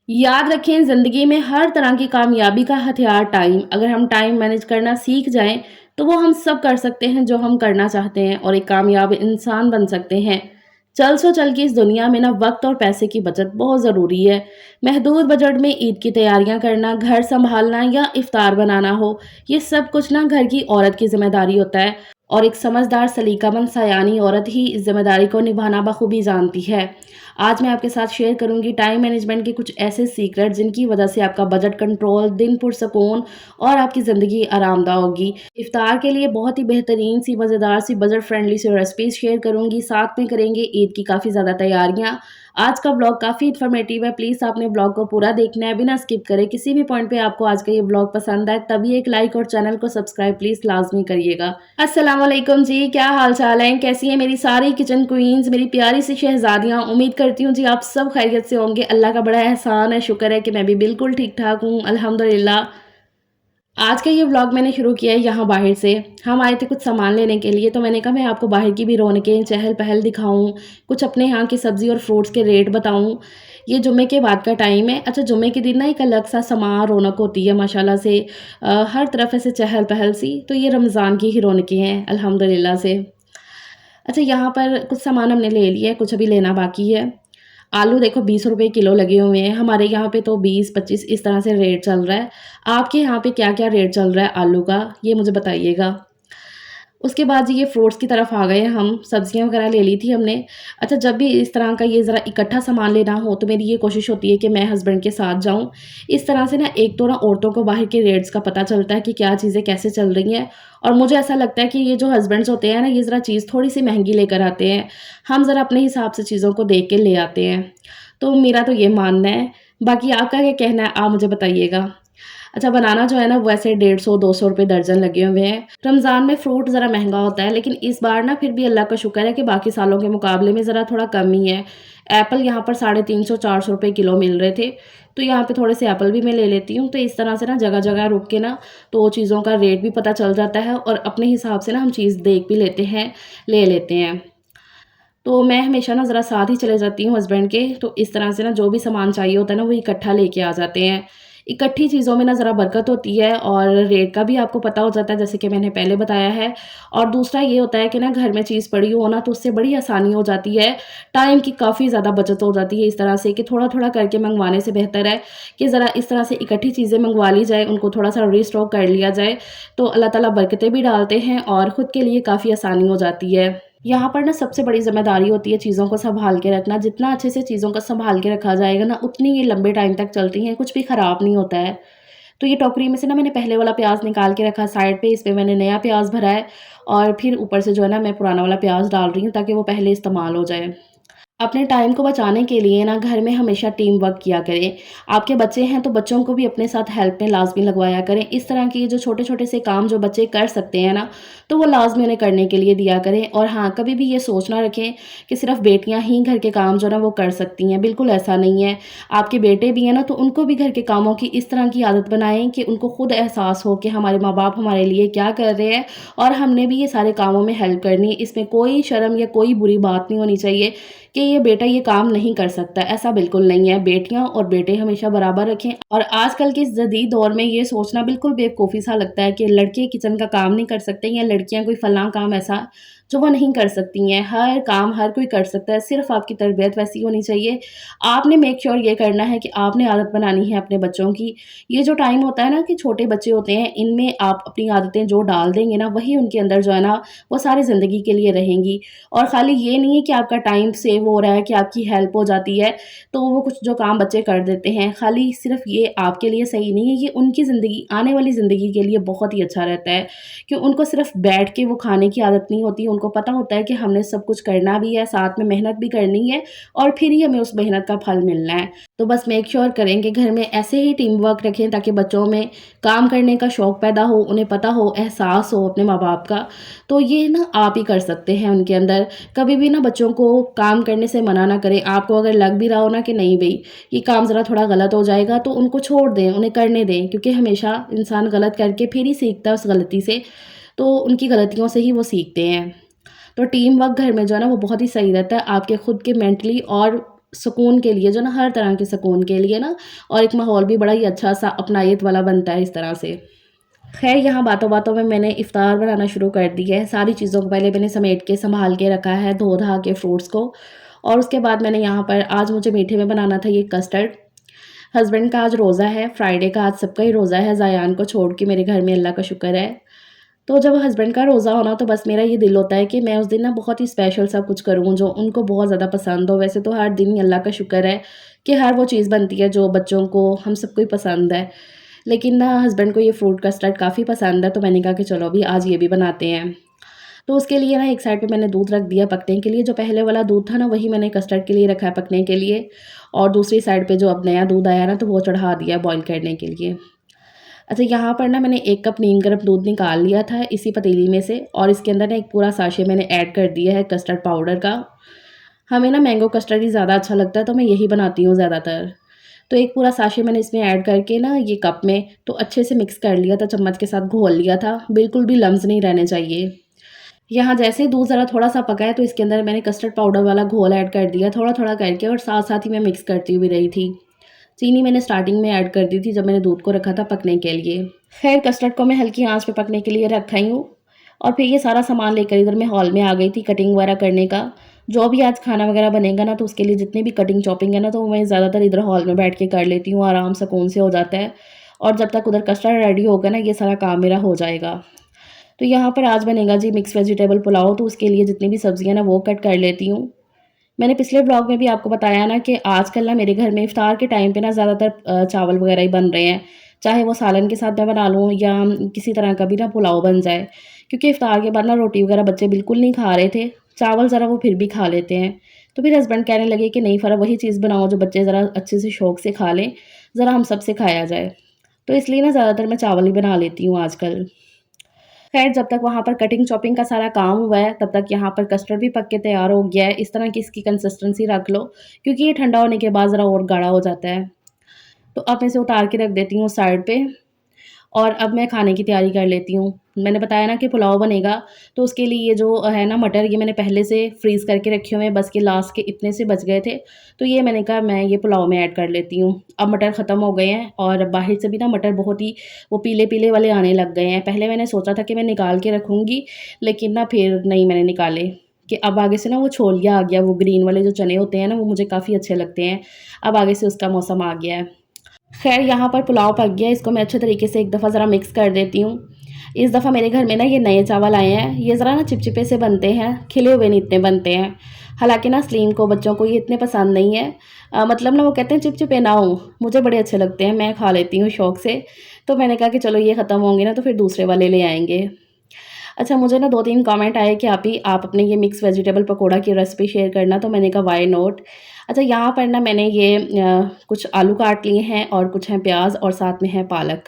याद रखें, ज़िंदगी में हर तरह की कामयाबी का हथियार टाइम। अगर हम टाइम मैनेज करना सीख जाएँ, तो वो हम सब कर सकते हैं जो हम करना चाहते हैं और एक कामयाब इंसान बन सकते हैं। चल की इस दुनिया में ना वक़्त और पैसे की बचत बहुत ज़रूरी है। महदूद बजट में ईद की तैयारियाँ करना, घर सँभालना या इफ्तार बनाना हो, ये सब कुछ ना घर की औरत की ज़िम्मेदारी होता है और एक समझदार सलीकामंद सयानी औरत ही इस ज़िम्मेदारी को निभाना बखूबी जानती है। आज मैं आपके साथ शेयर करूंगी टाइम मैनेजमेंट के कुछ ऐसे सीक्रेट जिनकी वजह से आपका बजट कंट्रोल, दिन पुरसकून और आपकी ज़िंदगी आरामदा होगी। इफ्तार के लिए बहुत ही बेहतरीन सी, मज़ेदार सी, बजट फ्रेंडली सी रेसिपीज शेयर करूंगी। साथ में करेंगे ईद की काफ़ी ज़्यादा तैयारियां। आज का ब्लॉग काफ़ी इन्फॉर्मेटिव है, प्लीज़ आपने ब्लॉग को पूरा देखना है बिना स्किप करे। किसी भी पॉइंट पे आपको आज का ये ब्लॉग पसंद आए तभी एक लाइक और चैनल को सब्सक्राइब प्लीज़ लाजमी करिएगा। अस्सलाम वालेकुम जी, क्या हाल चाल है? कैसी हैं मेरी सारी किचन क्वींस, मेरी प्यारी सी शहजादियाँ? उम्मीद करती हूँ जी आप सब खैरियत से होंगे। अल्लाह का बड़ा एहसान है, शुक्र है कि मैं भी बिल्कुल ठीक-ठाक हूँ, अल्हम्दुलिल्लाह। आज का ये व्लॉग मैंने शुरू किया है यहाँ बाहर से। हम आए थे कुछ सामान लेने के लिए, तो मैंने कहा मैं आपको बाहर की भी रौनकें, चहल-पहल दिखाऊँ, कुछ अपने यहाँ की सब्ज़ी और फ्रूट्स के रेट बताऊँ। ये जुम्मे के बाद का टाइम है। अच्छा, जुम्मे के दिन ना एक अलग-सा समा रौनक होती है माशाल्लाह से। हर तरफ ऐसे चहल-पहल सी, तो ये रमज़ान की ही रौनकें हैं अल्हम्दुलिल्लाह से। अच्छा, यहाँ पर कुछ सामान हमने ले लिया है, कुछ अभी लेना बाकी है। आलू देखो 20 रुपए किलो लगे हुए हैं, हमारे यहाँ पे तो 20-25 इस तरह से रेट चल रहा है। आपके यहाँ पे क्या-क्या रेट चल रहा है आलू का, ये मुझे बताइएगा। उसके बाद जी ये फ्रूट्स की तरफ आ गए हम, सब्जियाँ वगैरह ले ली थी हमने। अच्छा, जब भी इस तरह का ये ज़रा इकट्ठा सामान लेना हो तो मेरी ये कोशिश होती है कि मैं हस्बैंड के साथ जाऊँ। इस तरह से ना एक तो ना औरतों को बाहर के रेट्स का पता चलता है कि क्या चीज़ें कैसे चल रही हैं और मुझे ऐसा लगता है कि ये जो हस्बैंड्स होते हैं ना, ये ज़रा चीज़ थोड़ी-सी महँगी लेकर आते हैं। हम ज़रा अपने हिसाब से चीज़ों को देख के ले आते हैं। तो मेरा तो ये मानना है। बाकी आपका क्या कहना है, आप मुझे बताइएगा। अच्छा, बनाना जो है ना वैसे 150-200 रुपए दर्जन लगे हुए हैं। रमज़ान में फ्रूट ज़रा महँगा होता है, लेकिन इस बार ना फिर भी अल्लाह का शुक्र है कि बाकी सालों के मुकाबले में ज़रा थोड़ा कम ही है। एप्पल यहाँ पर 350-400 रुपए किलो मिल रहे थे, तो यहाँ पे थोड़े से एप्पल भी मैं ले लेती हूँ। तो इस तरह से ना जगह-जगह रुक के ना तो चीज़ों का रेट भी पता चल जाता है और अपने हिसाब से ना हम चीज़ देख भी लेते हैं, ले लेते हैं। तो मैं हमेशा ना ज़रा साथ ही चले जाती हूँ हस्बैंड के, तो इस तरह से ना जो भी सामान चाहिए होता है ना वो इकट्ठा लेके आ जाते हैं। इकट्ठी चीज़ों में ना ज़रा बरकत होती है और रेट का भी आपको पता हो जाता है, जैसे कि मैंने पहले बताया है। और दूसरा ये होता है कि ना घर में चीज़ पड़ी हो ना तो उससे बड़ी आसानी हो जाती है, टाइम की काफ़ी ज़्यादा बचत हो जाती है इस तरह से कि थोड़ा-थोड़ा करके मँगवाने से बेहतर है कि ज़रा इस तरह से इकट्ठी चीज़ें मँगवा ली जाए, उनको थोड़ा-सा रीस्टॉक कर लिया जाए, तो अल्लाह ताला बरकतें भी डालते हैं और खुद के लिए काफ़ी आसानी हो जाती है। यहाँ पर ना सबसे बड़ी ज़िम्मेदारी होती है चीज़ों को सँभाल के रखना। जितना अच्छे से चीज़ों को सँभाल के रखा जाएगा ना, उतनी ये लंबे टाइम तक चलती हैं, कुछ भी ख़राब नहीं होता है। तो ये टोकरी में से ना मैंने पहले वाला प्याज़ निकाल के रखा साइड पे, इस पे मैंने नया प्याज़ भरा है और फिर ऊपर से जो है ना मैं पुराना वाला प्याज़ डाल रही हूँ ताकि वो पहले इस्तेमाल हो जाए। अपने टाइम को बचाने के लिए ना घर में हमेशा टीम वर्क किया करें। आपके बच्चे हैं तो बच्चों को भी अपने साथ हेल्प में लाज़मी लगवाया करें। इस तरह के जो छोटे-छोटे से काम जो बच्चे कर सकते हैं ना, तो वो लाज़मी उन्हें करने के लिए दिया करें। और हाँ, कभी भी ये सोच ना रखें कि सिर्फ़ बेटियाँ ही घर के काम जो है ना वो कर सकती हैं, बिल्कुल ऐसा नहीं है। आपके बेटे भी हैं ना, तो उनको भी घर के कामों की इस तरह की आदत बनाएँ कि उनको खुद एहसास हो कि हमारे माँ-बाप हमारे लिए क्या कर रहे हैं और हमने भी ये सारे कामों में हेल्प करनी है। इसमें कोई शर्म या कोई बुरी बात नहीं होनी चाहिए कि ये बेटा ये काम नहीं कर सकता, ऐसा बिल्कुल नहीं है। बेटियाँ और बेटे हमेशा बराबर रखें। और आजकल के इस जदीद दौर में ये सोचना बिल्कुल बेवकूफ़ी सा लगता है कि लड़के किचन का काम नहीं कर सकते या लड़कियाँ कोई फलाँ काम ऐसा जो वो नहीं कर सकती हैं। हर काम हर कोई कर सकता है, सिर्फ़ आपकी तरबियत वैसी होनी चाहिए। आपने मेक श्योर ये करना है कि आपने आदत बनानी है अपने बच्चों की। ये जो टाइम होता है ना कि छोटे बच्चे होते हैं, इनमें आप अपनी आदतें जो डाल देंगे ना, वही उनके अंदर जो है ना, वो सारी ज़िंदगी के लिए रहेंगी। और खाली ये नहीं है कि आपका टाइम सेव हो रहा है, कि आपकी हेल्प हो जाती है, तो वो कुछ जो काम बच्चे कर देते हैं, खाली सिर्फ़ ये आपके लिए सही नहीं है, ये उनकी ज़िंदगी, आने वाली ज़िंदगी के लिए बहुत ही अच्छा रहता है कि उनको सिर्फ़ बैठ के वो खाने की आदत नहीं होती। उनको पता होता है कि हमने सब कुछ करना भी है, साथ में मेहनत भी करनी है और फिर ही हमें उस मेहनत का फल मिलना है। तो बस मेक श्योर करें कि घर में ऐसे ही टीम वर्क रखें ताकि बच्चों में काम करने का शौक पैदा हो, उन्हें पता हो, एहसास हो अपने माँ-बाप का। तो ये ना आप ही कर सकते हैं उनके अंदर। कभी भी ना बच्चों को काम करने से मना ना करें। आपको अगर लग भी रहा हो ना कि नहीं भई, ये काम ज़रा थोड़ा गलत हो जाएगा, तो उनको छोड़ दें, उन्हें करने दें, क्योंकि हमेशा इंसान गलत करके फिर ही सीखता है उस गलती से। तो उनकी गलतियों से ही वो सीखते हैं। तो टीम वर्क घर में जो है ना वो बहुत ही सही रहता है, आपके खुद के मेंटली और सुकून के लिए, जो ना हर तरह के सुकून के लिए ना, और एक माहौल भी बड़ा ही अच्छा-सा अपनायत वाला बनता है इस तरह से। ख़ैर यहाँ बातों-बातों में मैंने इफ़्तार बनाना शुरू कर दी है। सारी चीज़ों को पहले मैंने समेट के सँभाल के रखा है, धो-धा के फ्रूट्स को, और उसके बाद मैंने यहाँ पर आज मुझे मीठे में बनाना था ये कस्टर्ड। हस्बैंड का आज रोज़ा है, फ्राइडे का आज सबका ही रोज़ा है, ज़ायान को छोड़ के मेरे घर में, अल्लाह का शुक्र है। तो जब हस्बैंड का रोज़ा हो ना, तो बस मेरा ये दिल होता है कि मैं उस दिन ना बहुत ही स्पेशल सा कुछ करूँ जो उनको बहुत ज़्यादा पसंद हो। वैसे तो हर दिन ही अल्लाह का शुक्र है कि हर वो चीज़ बनती है जो बच्चों को, हम सबको ही पसंद है। लेकिन ना हस्बैंड को ये फ्रूट कस्टर्ड काफ़ी पसंद है, तो मैंने कहा कि चलो अभी आज ये भी बनाते हैं। तो उसके लिए ना एक साइड पे मैंने दूध रख दिया पकने के लिए, जो पहले वाला दूध था ना वही मैंने कस्टर्ड के लिए रखा है पकने के लिए, और दूसरी साइड पे जो अब नया दूध आया ना, तो वो चढ़ा दिया बॉयल करने के लिए। अच्छा, यहाँ पर ना मैंने 1 कप नीम गर्म दूध निकाल लिया था इसी पतीली में से, और इसके अंदर ना एक पूरा साशे मैंने ऐड कर दिया है कस्टर्ड पाउडर का। हमें ना मैंगो कस्टर्ड ही ज़्यादा अच्छा लगता है, तो मैं यही बनाती हूँ ज़्यादातर। तो एक पूरा साशे मैंने इसमें ऐड करके ना ये कप में तो अच्छे से मिक्स कर लिया था, चम्मच के साथ घोल लिया था, बिल्कुल भी लम्स नहीं रहने चाहिए। यहाँ जैसे ही दूध ज़रा थोड़ा-सा पका है, तो इसके अंदर मैंने कस्टर्ड पाउडर वाला घोल ऐड कर दिया थोड़ा-थोड़ा करके, और साथ-साथ ही मैं मिक्स करती भी रही थी। चीनी मैंने स्टार्टिंग में ऐड कर दी थी जब मैंने दूध को रखा था पकने के लिए। ख़ैर कस्टर्ड को मैं हल्की आँच पे पकने के लिए रखा ही हूँ, और फिर ये सारा सामान लेकर इधर मैं हॉल में आ गई थी कटिंग वगैरह करने का। जो भी आज खाना वगैरह बनेगा ना, तो उसके लिए जितनी भी कटिंग चॉपिंग है ना, तो मैं ज़्यादातर इधर हॉल में बैठ के कर लेती हूँ, आराम सुकून से हो जाता है। और जब तक उधर कस्टर्ड रेडी होगा ना, ये सारा काम मेरा हो जाएगा। तो यहाँ पर आज बनेगा जी मिक्स वेजिटेबल पुलाव, तो उसके लिए जितनी भी सब्ज़ियाँ ना वो कट कर लेती हूँ। मैंने पिछले ब्लॉग में भी आपको बताया ना कि आजकल ना मेरे घर में इफ्तार के टाइम पे ना ज़्यादातर चावल वगैरह ही बन रहे हैं। चाहे वो सालन के साथ मैं बना लूँ या किसी तरह का भी ना पुलाव बन जाए। क्योंकि इफ्तार के बाद ना रोटी वगैरह बच्चे बिल्कुल नहीं खा रहे थे। चावल ज़रा वो फिर भी खा लेते हैं। तो फिर हस्बैंड कहने लगे कि नहीं फ़रा वही चीज़ बनाओ जो बच्चे ज़रा अच्छे से शौक से खा लें, ज़रा हम सबसे खाया जाए। तो इसलिए ना ज़्यादातर मैं चावल ही बना लेती हूँ आजकल। ख़ैर जब तक वहाँ पर कटिंग चॉपिंग का सारा काम हुआ है, तब तक यहाँ पर कस्टर्ड भी पक के तैयार हो गया है। इस तरह की इसकी कंसिस्टेंसी रख लो, क्योंकि ये ठंडा होने के बाद ज़रा और गाढ़ा हो जाता है। तो अब मैं इसे उतार के रख देती हूँ साइड पे, और अब मैं खाने की तैयारी कर लेती हूँ। मैंने बताया ना कि पुलाव बनेगा, तो उसके लिए ये जो है ना मटर, ये मैंने पहले से फ्रीज़ करके रखे हुए हैं, बस के लास्ट के इतने से बच गए थे। तो ये मैंने कहा मैं ये पुलाव में ऐड कर लेती हूँ। अब मटर ख़त्म हो गए हैं, और बाहर से भी ना मटर बहुत ही वो पीले-पीले वाले आने लग गए हैं। पहले मैंने सोचा था कि मैं निकाल के रखूँगी, लेकिन ना फिर नहीं मैंने निकाले, कि अब आगे से ना वो छोलिया आ गया, वो ग्रीन वाले जो चने होते हैं ना, वो मुझे काफ़ी अच्छे लगते हैं। अब आगे से उसका मौसम आ गया है। ख़ैर यहाँ पर पुलाव पक गया, इसको मैं अच्छे तरीके से एक दफ़ा ज़रा मिक्स कर देती हूँ। इस दफ़ा मेरे घर में ना ये नए चावल आए हैं, ये ज़रा ना चिपचिपे से बनते हैं, खिले हुए नहीं इतने बनते हैं। हालाँकि ना सलीम को, बच्चों को ये इतने पसंद नहीं है। मतलब ना वो कहते हैं चिपचिपे ना हों, मुझे बड़े अच्छे लगते हैं, मैं खा लेती हूँ शौक से। तो मैंने कहा कि चलो ये ख़त्म होंगे ना, तो फिर दूसरे वाले ले आएँगे। अच्छा, मुझे ना 2-3 कमेंट आए कि आप अपने ये मिक्स वेजिटेबल पकोड़ा की रेसिपी शेयर करना, तो मैंने कहा व्हाई नॉट। अच्छा, यहाँ पर ना मैंने ये कुछ आलू काट लिए हैं, और कुछ हैं प्याज, और साथ में है पालक।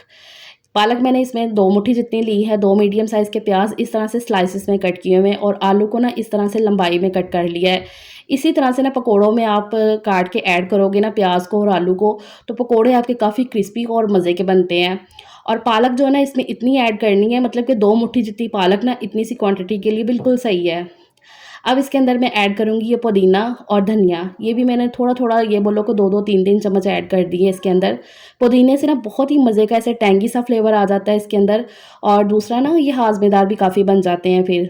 पालक मैंने इसमें 2 मुट्ठी जितनी ली है, 2 मीडियम साइज़ के प्याज इस तरह से स्लाइसेस में कट किए हुए हैं, और आलू को ना इस तरह से लंबाई में कट कर लिया है। इसी तरह से ना पकोड़ों में आप काट के ऐड करोगे ना प्याज को और आलू को, तो पकोड़े आपके काफ़ी क्रिस्पी और मज़े के बनते हैं। और पालक जो है ना इसमें इतनी ऐड करनी है, मतलब कि 2 मुट्ठी जितनी पालक ना इतनी सी क्वांटिटी के लिए बिल्कुल सही है। अब इसके अंदर मैं ऐड करूँगी ये पुदीना और धनिया, ये भी मैंने थोड़ा-थोड़ा, ये बोलो कि 2-2 3-3 चम्मच ऐड कर दिए इसके अंदर। पुदीने से ना बहुत ही मज़े का ऐसे टैंगी सा फ्लेवर आ जाता है इसके अंदर, और दूसरा ना ये हाज़मेदार भी काफ़ी बन जाते हैं फिर,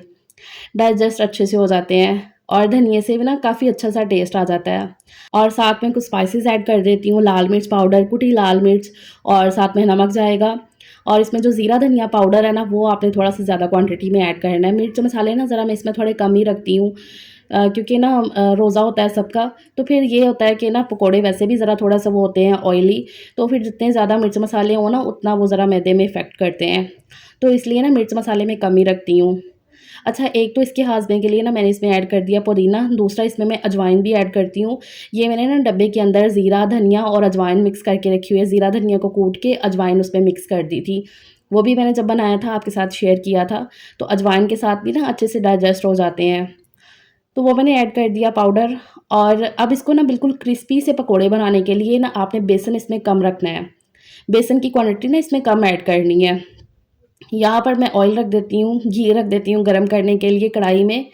डाइजेस्ट अच्छे से हो जाते हैं, और धनिये से भी ना काफ़ी अच्छा-सा टेस्ट आ जाता है। और साथ में कुछ स्पाइसेस ऐड कर देती हूँ, लाल मिर्च पाउडर, कुटी लाल मिर्च, और साथ में नमक जाएगा। और इसमें जो ज़ीरा धनिया पाउडर है ना, वो आपने थोड़ा-सा ज़्यादा क्वांटिटी में ऐड करना है। मिर्च मसाले ना ज़रा मैं इसमें थोड़े कम ही रखती हूँ, क्योंकि ना रोज़ा होता है सबका, तो फिर ये होता है कि ना पकोड़े वैसे भी ज़रा थोड़ा-सा वो होते हैं ऑयली, तो फिर जितने ज़्यादा मिर्च मसाले हों ना, उतना वो ज़रा मैदे में इफ़ेक्ट करते हैं। तो इसलिए ना मिर्च मसाले मैं कम ही रखती हूँ। अच्छा, एक तो इसके हाज़मे के लिए ना मैंने इसमें ऐड कर दिया पुदीना, दूसरा इसमें मैं अजवाइन भी ऐड करती हूँ। ये मैंने ना डब्बे के अंदर ज़ीरा, धनिया और अजवाइन मिक्स करके रखी हुई है। ज़ीरा धनिया को कूट के अजवाइन उसमें मिक्स कर दी थी। वो भी मैंने जब बनाया था आपके साथ शेयर किया था, तो अजवाइन के साथ भी ना अच्छे से डाइजेस्ट हो जाते हैं। तो वो मैंने ऐड कर दिया पाउडर, और अब इसको ना बिल्कुल क्रिस्पी से पकोड़े बनाने के लिए ना आपने बेसन इसमें कम रखना है। बेसन की क्वांटिटी ना इसमें कम ऐड करनी है। यहाँ पर मैं ऑयल रख देती हूँ, घी रख देती हूँ गरम करने के लिए कढ़ाई में,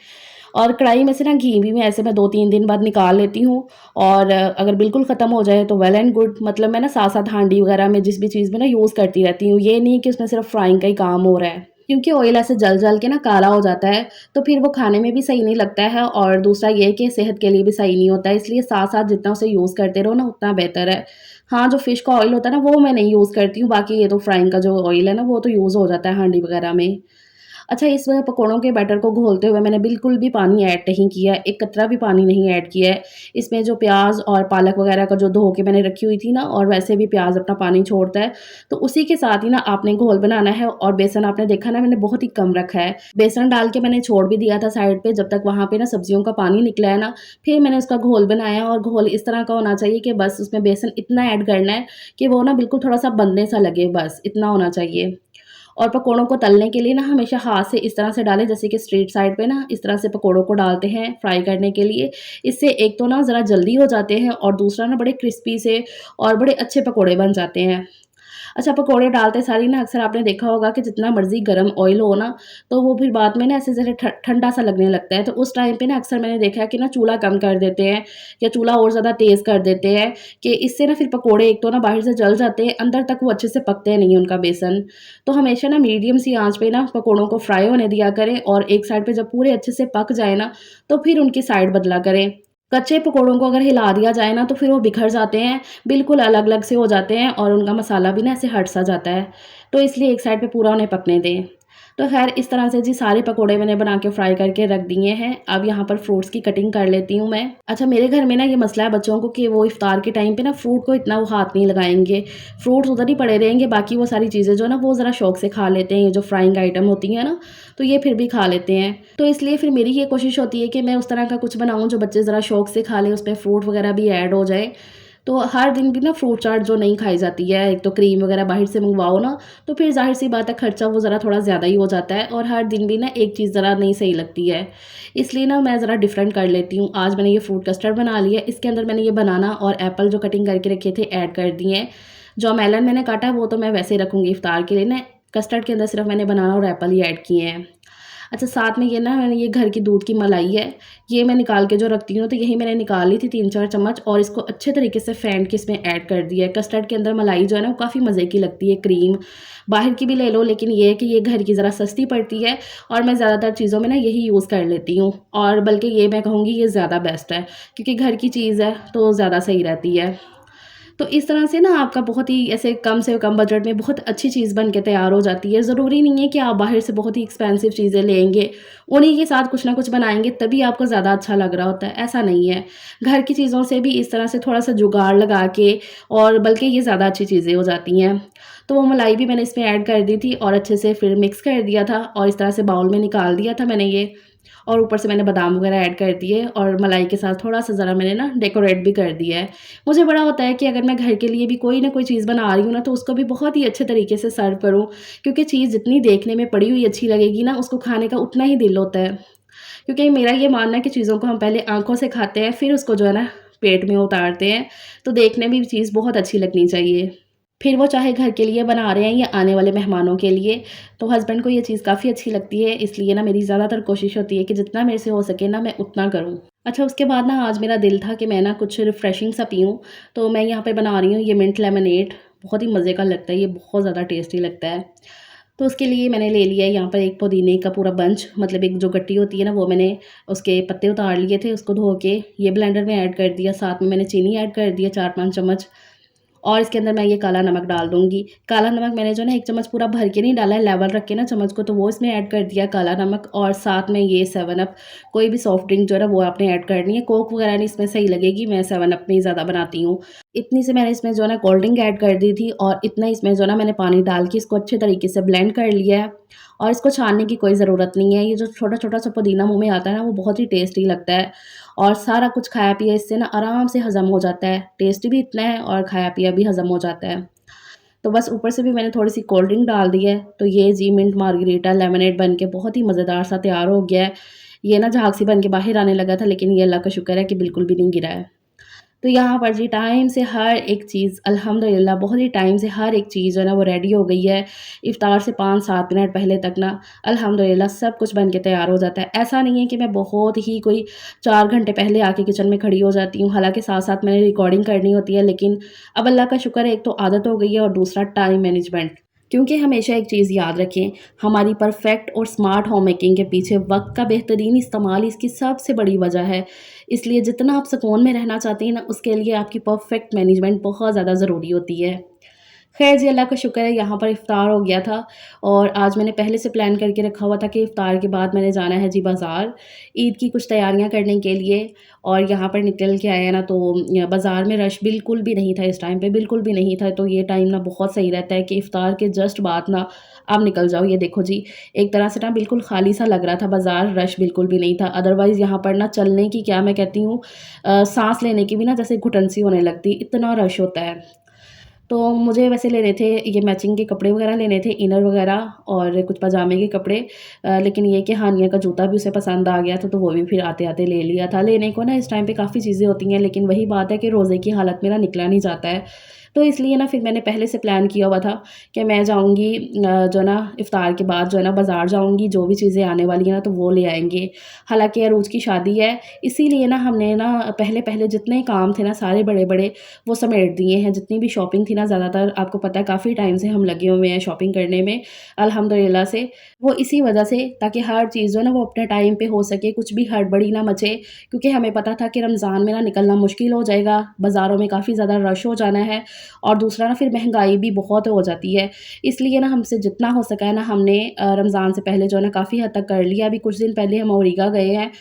और कढ़ाई में से ना घी भी मैं ऐसे मैं 2-3 दिन बाद निकाल लेती हूँ। और अगर बिल्कुल ख़त्म हो जाए तो वेल एंड गुड, मतलब मैं ना साथ-साथ हांडी वग़ैरह में जिस भी चीज़ में ना यूज़ करती रहती हूँ। ये नहीं कि उसमें सिर्फ़ फ्राइंग का ही काम हो रहा है। क्योंकि ऑयल ऐसे जल-जल के ना काला हो जाता है, तो फिर वो खाने में भी सही नहीं लगता है और दूसरा ये है कि सेहत के लिए भी सही नहीं होता है। इसलिए साथ-साथ जितना उसे यूज़ करते रहो ना उतना बेहतर है। हाँ, जो फ़िश का ऑयल होता है ना वो मैं नहीं यूज़ करती हूँ, बाकी ये तो फ्राइंग का जो ऑयल है ना वो तो यूज़ हो जाता है हांडी वग़ैरह में। अच्छा, इस पकौड़ों के बैटर को घोलते हुए मैंने बिल्कुल भी पानी ऐड नहीं किया है, एक कतरा भी पानी नहीं ऐड किया है। इसमें जो प्याज़ और पालक वगैरह का जो धो के मैंने रखी हुई थी ना, और वैसे भी प्याज़ अपना पानी छोड़ता है, तो उसी के साथ ही ना आपने घोल बनाना है। और बेसन आपने देखा ना मैंने बहुत ही कम रखा है। बेसन डाल के मैंने छोड़ भी दिया था साइड पे, जब तक वहाँ पे ना सब्जियों का पानी निकला है ना, फिर मैंने उसका घोल बनाया। और घोल इस तरह का होना चाहिए कि बस उसमें बेसन इतना ऐड करना है कि वो ना बिल्कुल थोड़ा-सा बंधने सा लगे, बस इतना होना चाहिए। और पकोड़ों को तलने के लिए ना हमेशा हाथ से इस तरह से डालें, जैसे कि स्ट्रीट साइड पे ना इस तरह से पकोड़ों को डालते हैं फ्राई करने के लिए। इससे एक तो ना ज़रा जल्दी हो जाते हैं और दूसरा ना बड़े क्रिस्पी से और बड़े अच्छे पकोड़े बन जाते हैं। अच्छा, पकोड़े डालते सार ही ना अक्सर आपने देखा होगा कि जितना मर्ज़ी गरम ऑयल हो ना, तो वो फिर बाद में ना ऐसे जैसे ठंडा सा लगने लगता है। तो उस टाइम पे ना अक्सर मैंने देखा है कि ना चूल्हा कम कर देते हैं या चूल्हा और ज़्यादा तेज़ कर देते हैं, कि इससे ना फिर पकोड़े एक तो ना बाहर से जल जाते हैं, अंदर तक वो अच्छे से पकते नहीं हैं उनका बेसन। तो हमेशा ना मीडियम सी आँच पे ना पकोड़ों को फ्राई होने दिया करें, और एक साइड पे जब पूरे अच्छे से पक जाए ना, तो फिर उनकी साइड बदला करें। कच्चे पकोड़ों को अगर हिला दिया जाए ना, तो फिर वो बिखर जाते हैं, बिल्कुल अलग-अलग से हो जाते हैं और उनका मसाला भी ना ऐसे हट-सा जाता है। तो इसलिए एक साइड पे पूरा उन्हें पकने दें। तो ख़ैर इस तरह से जी सारे पकोड़े मैंने बना के फ्राई करके रख दिए हैं। अब यहाँ पर फ्रूट्स की कटिंग कर लेती हूँ मैं। अच्छा, मेरे घर में ना ये मसला है बच्चों को कि वो इफ्तार के टाइम पे ना फ्रूट को इतना वो हाथ नहीं लगाएँगे। फ्रूट्स उधर ही पड़े रहेंगे, बाकी वो सारी चीज़ें जो है ना वो ज़रा शौक से खा लेते हैं। ये जो फ्राइंग आइटम होती हैं ना, तो ये फिर भी खा लेते हैं। तो इसलिए फिर मेरी ये कोशिश होती है कि मैं उस तरह का कुछ बनाऊँ जो बच्चे ज़रा शौक से खा लें, उसमें फ्रूट वग़ैरह भी ऐड हो जाए। तो हर दिन भी ना फ्रूट चाट जो नहीं खाई जाती है, एक तो क्रीम वग़ैरह बाहर से मंगवाओ ना, तो फिर ज़ाहिर-सी बात है खर्चा वो ज़रा थोड़ा ज़्यादा ही हो जाता है, और हर दिन भी ना एक चीज़ ज़रा नहीं सही लगती है। इसलिए ना मैं ज़रा डिफ़रेंट कर लेती हूँ। आज मैंने ये फ्रूट कस्टर्ड बना लिया है, इसके अंदर मैंने ये बनाना और एप्पल जो कटिंग करके रखे थे ऐड कर दिए हैं। जो मेलन मैंने काटा वो तो मैं वैसे ही रखूँगी इफ्तार के लिए ना, कस्टर्ड के अंदर सिर्फ़ मैंने बनाना और एप्पल ही ऐड किए हैं। अच्छा, साथ में ये ना मैंने ये घर की दूध की मलाई है, ये मैं निकाल के जो रखती हूँ, तो यही मैंने निकाल ली थी 3-4 चम्मच, और इसको अच्छे तरीके से फेंट के इसमें ऐड कर दिया है। कस्टर्ड के अंदर मलाई जो है ना वो काफ़ी मज़े की लगती है, क्रीम बाहर की भी ले लो, लेकिन ये है कि ये घर की ज़रा सस्ती पड़ती है, और मैं ज़्यादातर चीज़ों में ना यही यूज़ कर लेती हूँ, और बल्कि ये मैं कहूँगी ये ज़्यादा बेस्ट है, क्योंकि घर की चीज़ है तो ज़्यादा सही रहती है। तो इस तरह से ना आपका बहुत ही ऐसे कम से कम बजट में बहुत अच्छी चीज़ बन के तैयार हो जाती है। ज़रूरी नहीं है कि आप बाहर से बहुत ही एक्सपेंसिव चीज़ें लेंगे, उन्हीं के साथ कुछ ना कुछ बनाएँगे तभी आपको ज़्यादा अच्छा लग रहा होता है, ऐसा नहीं है। घर की चीज़ों से भी इस तरह से थोड़ा-सा जुगाड़ लगा के, और बल्कि ये ज़्यादा अच्छी चीज़ें हो जाती हैं। तो वो मलाई भी मैंने इसमें ऐड कर दी थी और अच्छे से फिर मिक्स कर दिया था, और इस तरह से बाउल में निकाल दिया था मैंने ये। और ऊपर से मैंने बादाम वगैरह ऐड कर दिए, और मलाई के साथ थोड़ा-सा ज़रा मैंने ना डेकोरेट भी कर दिया है। मुझे बड़ा होता है कि अगर मैं घर के लिए भी कोई ना कोई चीज़ बना रही हूँ ना, तो उसको भी बहुत ही अच्छे तरीके से सर्व करूँ, क्योंकि चीज़ जितनी देखने में पड़ी हुई अच्छी लगेगी ना, उसको खाने का उतना ही दिल होता है। क्योंकि मेरा ये मानना है कि चीज़ों को हम पहले आँखों से खाते हैं, फिर उसको जो है ना पेट में उतारते हैं, तो देखने में भी चीज़ बहुत अच्छी लगनी चाहिए। फिर वो चाहे घर के लिए बना रहे हैं या आने वाले मेहमानों के लिए, तो हस्बैंड को ये चीज़ काफ़ी अच्छी लगती है, इसलिए ना मेरी ज़्यादातर कोशिश होती है कि जितना मेरे से हो सके ना मैं उतना करूँ। अच्छा, उसके बाद ना आज मेरा दिल था कि मैं ना कुछ रिफ्रेशिंग सा पीऊँ, तो मैं यहाँ पे बना रही हूँ ये मिंट लेमनेड, बहुत ही मज़े का लगता है, ये बहुत ज़्यादा टेस्टी लगता है। तो उसके लिए मैंने ले लिया है यहाँ पर एक पुदीने का पूरा बंच, मतलब एक जो गट्टी होती है ना, वो मैंने उसके पत्ते उतार लिए थे, उसको धो के ये ब्लेंडर में ऐड कर दिया। साथ में मैंने चीनी ऐड कर दिया 4-5 चम्मच, और इसके अंदर मैं ये काला नमक डाल दूँगी। काला नमक मैंने जो है ना 1 चम्मच पूरा भर के नहीं डाला है, लेवल रख के ना चम्मच को, तो वो इसमें ऐड कर दिया काला नमक, और साथ में ये 7 अप, कोई भी सॉफ्ट ड्रिंक जो है ना वो आपने ऐड करनी है। कोक वगैरह नहीं इसमें सही लगेगी, मैं 7 अप में ही ज़्यादा बनाती हूँ। इतनी सी मैंने इसमें जो है ना कोल्ड ड्रिंक ऐड कर दी थी, और इतना इसमें जो है ना मैंने पानी डाल के इसको अच्छे तरीके से ब्लेंड कर लिया है, और इसको छानने की कोई ज़रूरत नहीं है। ये जो छोटा-छोटा सा पुदीना मुँह में आता है ना, वो बहुत ही टेस्टी लगता है, और सारा कुछ खाया-पिया इससे ना आराम से हज़म हो जाता है। टेस्टी भी इतना है और खाया-पिया भी हज़म हो जाता है। तो बस ऊपर से भी मैंने थोड़ी-सी कोल्ड ड्रिंक डाल दी है, तो ये जी मिंट मार्गरीटा लेमनेड बन के बहुत ही मज़ेदार सा तैयार हो गया है। ये ना झाग सी बन के बाहर आने लगा था, लेकिन ये अल्लाह का शुक्र है कि बिल्कुल भी नहीं गिरा है। तो यहाँ पर जी टाइम से हर एक चीज़ अल्हम्दुलिल्लाह बहुत ही टाइम से हर एक चीज़ जो है ना वो रेडी हो गई है। इफ्तार से 5-7 मिनट पहले तक ना अल्हम्दुलिल्लाह सब कुछ बन के तैयार हो जाता है। ऐसा नहीं है कि मैं बहुत ही कोई 4 घंटे पहले आके किचन में खड़ी हो जाती हूँ। हालाँकि साथ-साथ मैंने रिकॉर्डिंग करनी होती है, लेकिन अब अल्लाह का शुक्र है, एक तो आदत हो गई है और दूसरा टाइम मैनेजमेंट। क्योंकि हमेशा एक चीज़ याद रखें, हमारी परफेक्ट और स्मार्ट होम मेकिंग के पीछे वक़्त का बेहतरीन इस्तेमाल इसकी सबसे बड़ी वजह है। इसलिए जितना आप सुकून में रहना चाहती हैं ना, उसके लिए आपकी परफेक्ट मैनेजमेंट बहुत ज़्यादा ज़रूरी होती है। ख़ैर जी, अल्लाह का शुक्र है यहाँ पर इफ़्तार हो गया था और आज मैंने पहले से प्लान करके रखा हुआ था कि इफ़्तार के बाद मैंने जाना है जी बाज़ार, ईद की कुछ तैयारियाँ करने के लिए। और यहाँ पर निकल के आए हैं ना तो बाज़ार में रश बिल्कुल भी नहीं था इस टाइम पे, बिल्कुल भी नहीं था। तो ये टाइम ना बहुत सही रहता है कि इफ़्तार के जस्ट बाद ना आप निकल जाओ। ये देखो जी, एक तरह से ना बिल्कुल खाली-सा लग रहा था बाज़ार, रश बिल्कुल भी नहीं था। अदरवाइज़ यहाँ पर ना चलने की क्या मैं कहती हूँ, साँस लेने की भी ना जैसे घुटन-सी होने लगती, इतना रश होता है। तो मुझे वैसे लेने थे ये मैचिंग के कपड़े वगैरह लेने थे, इनर वगैरह और कुछ पजामे के कपड़े। लेकिन ये कि हानिया का जूता भी उसे पसंद आ गया था, तो वो भी फिर आते-आते ले लिया था। लेने को ना इस टाइम पे काफ़ी चीज़ें होती हैं, लेकिन वही बात है कि रोज़े की हालत में ना निकला नहीं जाता है। तो इसलिए ना फिर मैंने पहले से प्लान किया हुआ था कि मैं जाऊँगी, जो है ना इफ़्तार के बाद जो है ना बाज़ार जाऊँगी, जो भी चीज़ें आने वाली हैं ना तो वो ले आएँगे। हालाँकि अरूज की शादी है, इसीलिए ना हमने ना पहले-पहले जितने काम थे ना सारे बड़े-बड़े वो समेट दिए हैं। जितनी भी शॉपिंग थी ना, ज़्यादातर आपको पता है काफ़ी टाइम से हम लगे हुए हैं शॉपिंग करने में, अल्हम्दुलिल्लाह से। वो इसी वजह से, ताकि हर चीज़ जो है ना वो अपने टाइम पे हो सके, कुछ भी हड़बड़ी ना मचे, क्योंकि हमें पता था कि रमज़ान में ना निकलना मुश्किल हो जाएगा, बाज़ारों में काफ़ी ज़्यादा रश हो जाना है और दूसरा ना फिर महँगाई भी बहुत हो जाती है। इसलिए ना हमसे जितना हो सका है ना हमने रमज़ान से पहले जो है ना काफ़ी हद तक कर लिया। अभी कुछ दिन पहले हम औरीगा गए हैं,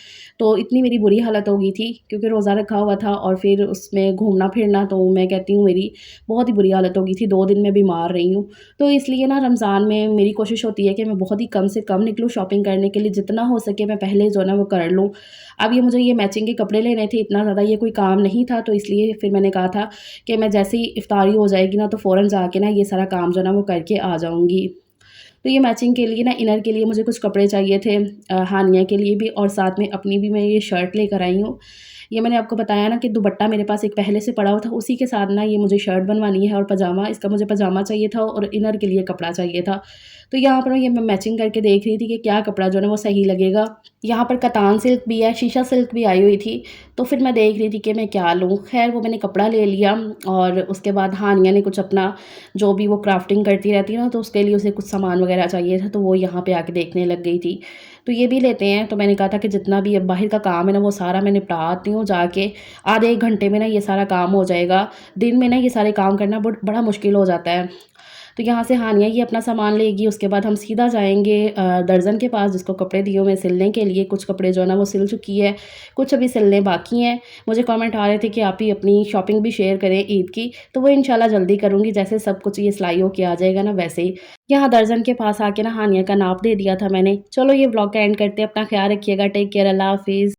तो इतनी मेरी बुरी हालत हो गई थी क्योंकि रोज़ा रखा हुआ था और फिर उसमें घूमना-फिरना, तो मैं कहती हूँ मेरी बहुत ही बुरी हालत हो गई थी, 2 दिन मैं बीमार रही हूँ। तो इसलिए ना रमज़ान में मेरी कोशिश होती है कि मैं बहुत ही कम से कम निकलूँ शॉपिंग करने के लिए, जितना हो सके मैं पहले जो है ना वो कर लूँ। अब ये मुझे ये मैचिंग के कपड़े लेने थे, इतना ज़्यादा ये कोई काम नहीं था, तो इसलिए फिर मैंने कहा था कि मैं जैसे ही इफ्तारी हो जाएगी ना तो फ़ौरन जाके ना ये सारा काम जो है ना वो करके आ जाऊँगी। तो ये मैचिंग के लिए ना इनर के लिए मुझे कुछ कपड़े चाहिए थे, हानिया के लिए भी और साथ में अपनी भी मैं ये शर्ट लेकर आई हूँ। ये मैंने आपको बताया ना कि दुपट्टा मेरे पास एक पहले से पड़ा हुआ था, उसी के साथ ना ये मुझे शर्ट बनवानी है और पजामा, इसका मुझे पजामा चाहिए था और इनर के लिए कपड़ा चाहिए था। तो यहाँ पर ये मैं मैचिंग करके देख रही थी कि क्या कपड़ा जो है ना वो सही लगेगा। यहाँ पर कतान सिल्क भी है, शीशा सिल्क भी आई हुई थी, तो फिर मैं देख रही थी कि मैं क्या लूँ। ख़ैर वो मैंने कपड़ा ले लिया और उसके बाद हानिया ने कुछ अपना, जो भी वो क्राफ्टिंग करती रहती है ना, तो उसके लिए उसे कुछ सामान वग़ैरह चाहिए था, तो वो यहाँ पे आके देखने लग गई थी। तो ये भी लेते हैं, तो मैंने कहा था कि जितना भी अब बाहर का काम है ना, वो सारा मैं निपटा आती हूँ जाके, आधे 1 घंटे में ना ये सारा काम हो जाएगा। दिन में ना ये सारे काम करना बड़ा मुश्किल हो जाता है। तो यहाँ से हानिया ये अपना सामान लेगी, उसके बाद हम सीधा जाएँगे दर्ज़न के पास, जिसको कपड़े दिए हुए हैं सिलने के लिए। कुछ कपड़े जो है ना वो सिल चुकी है, कुछ अभी सिलने बाकी हैं। मुझे कमेंट आ रहे थे कि आप ही अपनी शॉपिंग भी शेयर करें ईद की, तो वो इंशाल्लाह जल्दी करूँगी, जैसे सब कुछ ये सिलाई होके आ जाएगा ना वैसे ही। यहाँ दर्ज़न के पास आके ना हानिया का नाप दे दिया था मैंने। चलो ये व्लॉग का एंड करते हैं, अपना ख़्याल रखिएगा, टेक केयर, अल्लाह हाफ़िज़।